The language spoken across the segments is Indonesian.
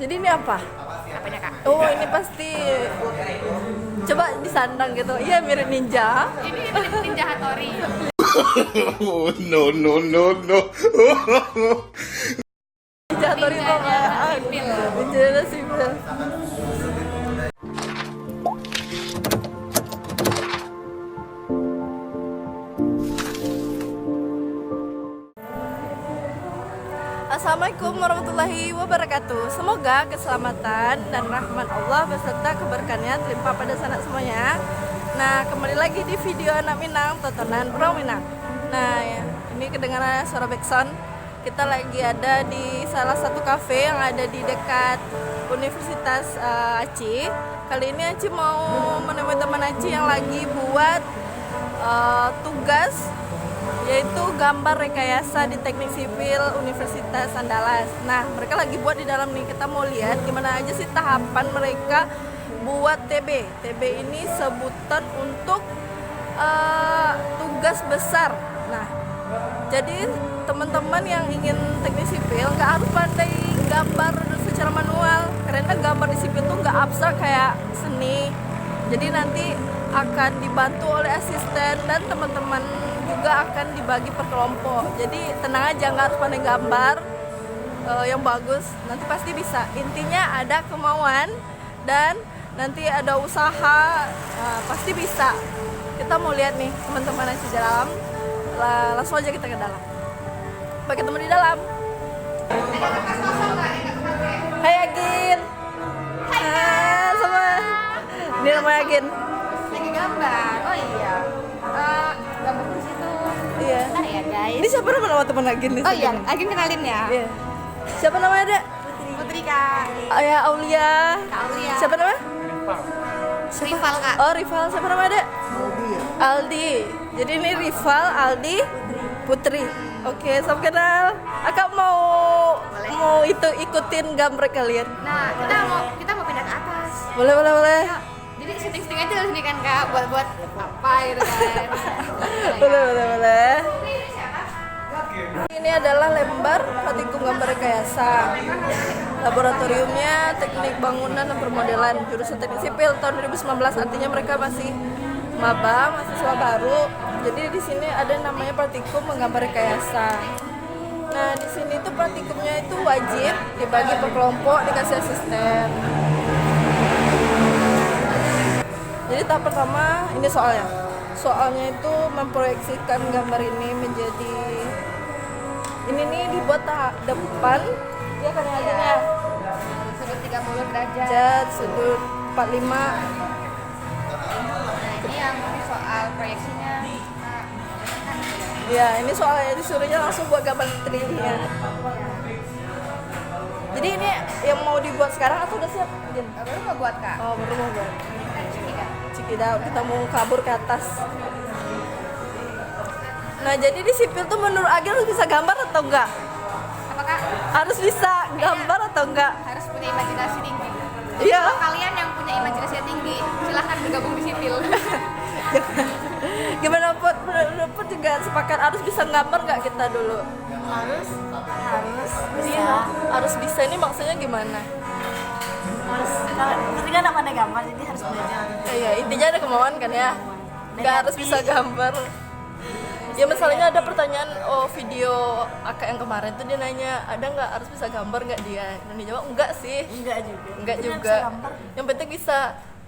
Jadi ini apa? Apanya kak? Oh ini pasti coba disandang gitu. Iya mirip ninja. Ini Ninja Hattori. No, no, no, no. Ninja Hattori itu apa? sipil. Ninja sipil. Assalamualaikum warahmatullahi wabarakatuh. Semoga keselamatan dan rahmat Allah beserta keberkahannya terlimpah pada sanak semuanya. Nah, kembali lagi di video Anak Minang, tontonan Orang Minang. Nah, ya, ini kedengaran suara backsound. Kita lagi ada di salah satu kafe yang ada di dekat Universitas Aci. Kali ini Aci mau menemui teman Aci yang lagi buat tugas, yaitu gambar rekayasa di Teknik Sipil Universitas Andalas. Nah, mereka lagi buat di dalam nih. Kita mau lihat gimana aja sih tahapan mereka buat TB. TB ini sebutan untuk tugas besar. Nah, jadi teman-teman yang ingin teknik sipil nggak harus pandai gambar secara manual, karena gambar di sipil tuh nggak abstrak kayak seni. Jadi nanti akan dibantu oleh asisten dan teman-teman juga akan dibagi per kelompok. Jadi tenang aja, nggak harus pandai gambar yang bagus, nanti pasti bisa. Intinya ada kemauan dan nanti ada usaha, pasti bisa. Kita mau lihat nih teman-teman yang di dalam. Langsung aja kita ke dalam. Bagi teman di dalam. Hai Agin. Hai sama. Ini namanya Agin. Lagi gambar. Oh iya. Gambar di situ. Iya. Bentar ya guys. Ini siapa nama teman Agin nih? Oh iya, Agin kenalin ya. Iya. Siapa namanya, Dek? Putri kak. Ayah Aulia. Kak Aulia. Siapa namanya? Rival kak. Oh, Rival. Siapa namanya, Dek? Aldi. Jadi ini Rival, Aldi, Putri. Oke, salam kenal. Akak mau ikutin gambar kalian. Nah, kita mau pindah ke atas. Boleh. Jadi syuting aja di sini kan kak, buat apa gitu kan. Boleh. Ini adalah lembar praktikum gambar rekayasa. Laboratoriumnya Teknik Bangunan dan Permodelan, jurusan Teknik Sipil tahun 2019. Artinya mereka masih maba, mahasiswa baru. Jadi di sini ada namanya praktikum menggambar rekayasa. Nah, di sini tuh praktikumnya itu wajib dibagi per kelompok, dikasih asisten. Jadi tahap pertama ini soalnya. Soalnya itu memproyeksikan gambar ini menjadi ini nih dibuat tahap depan. Ya kan ya. Sudut 30 derajat. Jat sudut 45. Nah, ini yang soal proyeksinya. Ya, ini soalnya disuruhnya langsung buat gambar 3D-nya. Jadi ini yang mau dibuat sekarang atau udah siap? Baru mau buat kak. Oh, baru mau buat. Cikidang. Kita mau kabur ke atas. Nah, jadi di sipil tuh menurut Agil harus bisa gambar atau enggak? Apa kak? Harus bisa gambar atau enggak? Harus punya imajinasi tinggi. Iya. Kalau kalian yang punya imajinasi tinggi, silahkan bergabung di sipil. Gimana Put? Put juga sepakat harus bisa gambar nggak kita dulu? harus Iya, harus bisa. Ini maksudnya gimana? ketika nak pandai gambar jadi harus belajar. Iya, intinya ada kemauan kan ya? Nggak harus bisa gambar. Ya misalnya ada pertanyaan, video akak yang kemarin tuh dia nanya, ada nggak harus bisa gambar nggak dia? Dan dia jawab enggak sih. Enggak juga. Enggak Penting juga. bisa gambar. Yang penting bisa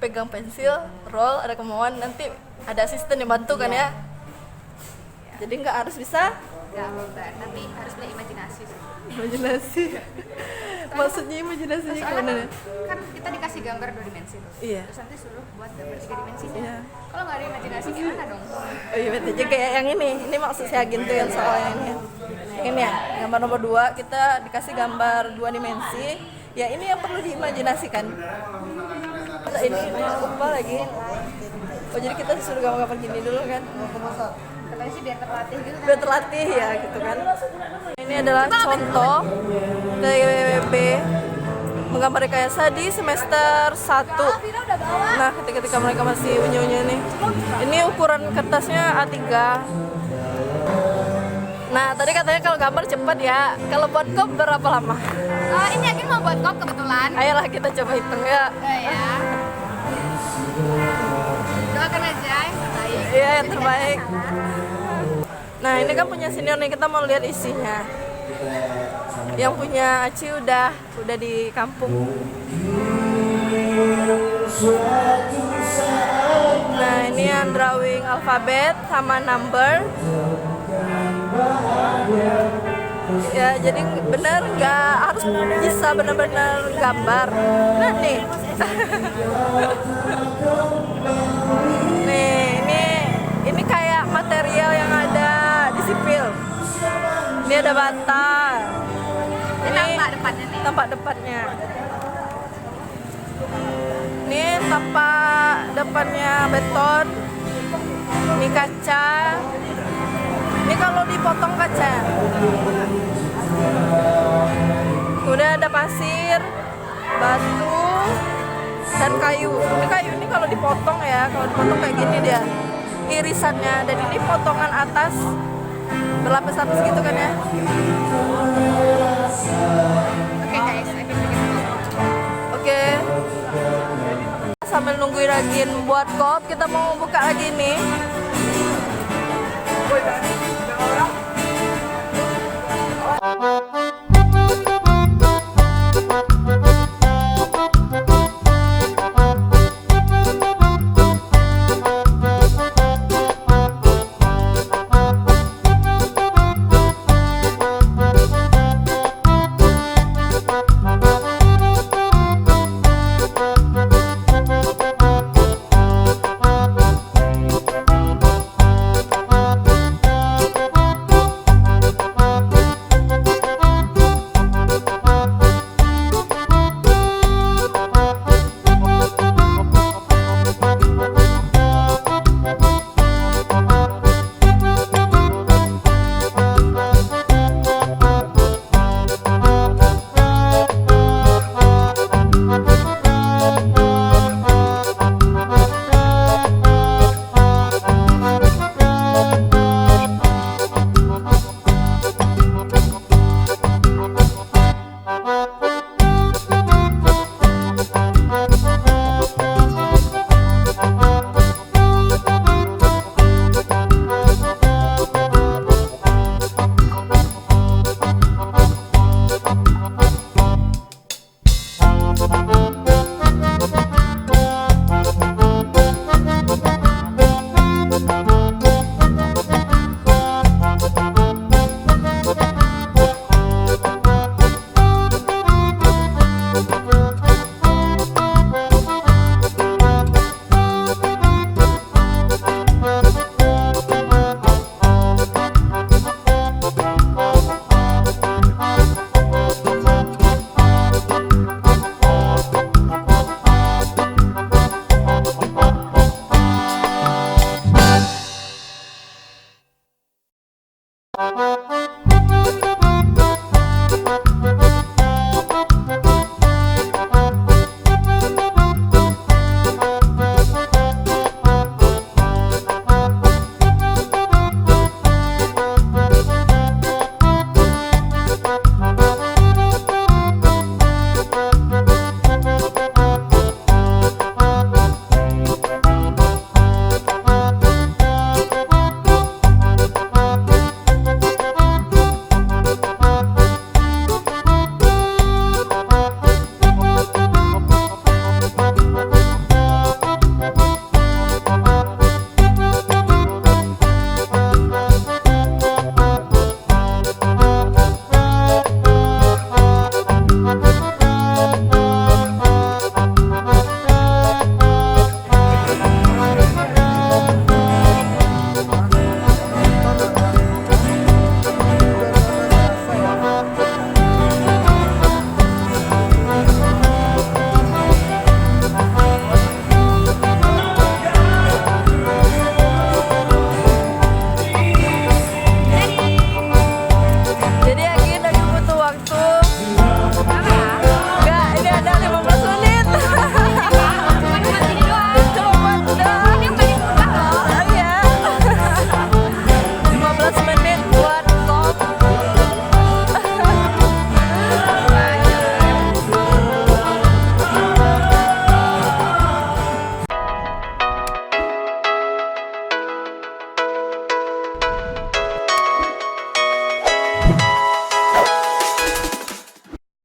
pegang pensil, roll, ada kemauan, nanti ada asisten yang bantu kan ya. Jadi nggak harus bisa Nggak beban, tapi harus punya imajinasi. imajinasi. Maksudnya imajinasinya Soalnya gimana? kan kita dikasih gambar 2 dimensi tuh. Iya. Terus nanti suruh buat gambar 3 dimensinya. Iya. Kalau nggak ada imajinasi gimana dong? Oh iya betul juga kayak yang ini. Ini maksud saya Agin tuh yang soalnya ini. Yang ini ya, gambar nomor 2 kita dikasih gambar 2 dimensi. Ya ini yang perlu diimajinasikan. Ini lupa lagi. Oh jadi kita disuruh gambar-gambar gini dulu kan? Katanya sih biar terlatih gitu kan. Biar terlatih ya gitu kan. Ini adalah contoh TWB menggambar rekayasa di semester 1. Nah, ketika mereka masih unyu-unyu nih. Ini ukuran kertasnya A3. Nah, tadi katanya kalau gambar cepat ya. Kalau buat kop berapa lama? Ini Agil mau buat kop kebetulan. Ayolah kita coba hitung ya. Ya. Doakan aja yang terbaik. Iya, yang terbaik. Nah, ini kan punya senior nih, kita mau lihat isinya. Yang punya Aci udah di kampung. Nah, ini yang drawing alfabet sama number. Ya, jadi bener nggak harus bisa bener-bener gambar. Nah nih, nih ini kayak material yang ada di sipil. Ini ada bata. Ini tampak depannya nih. Tampak depannya. Ini tampak depannya beton. Ini kaca. Ini kalau dipotong kaca. Udah ada pasir, batu, dan kayu. Ini kayu ini kalau dipotong ya, kalau dipotong kayak gini dia irisannya. Dan ini potongan atas berlapis-lapis gitu kan ya. Oke guys, Agil bikin kop. Oke. Sambil nungguin Ragin buat kop, kita mau buka lagi nih.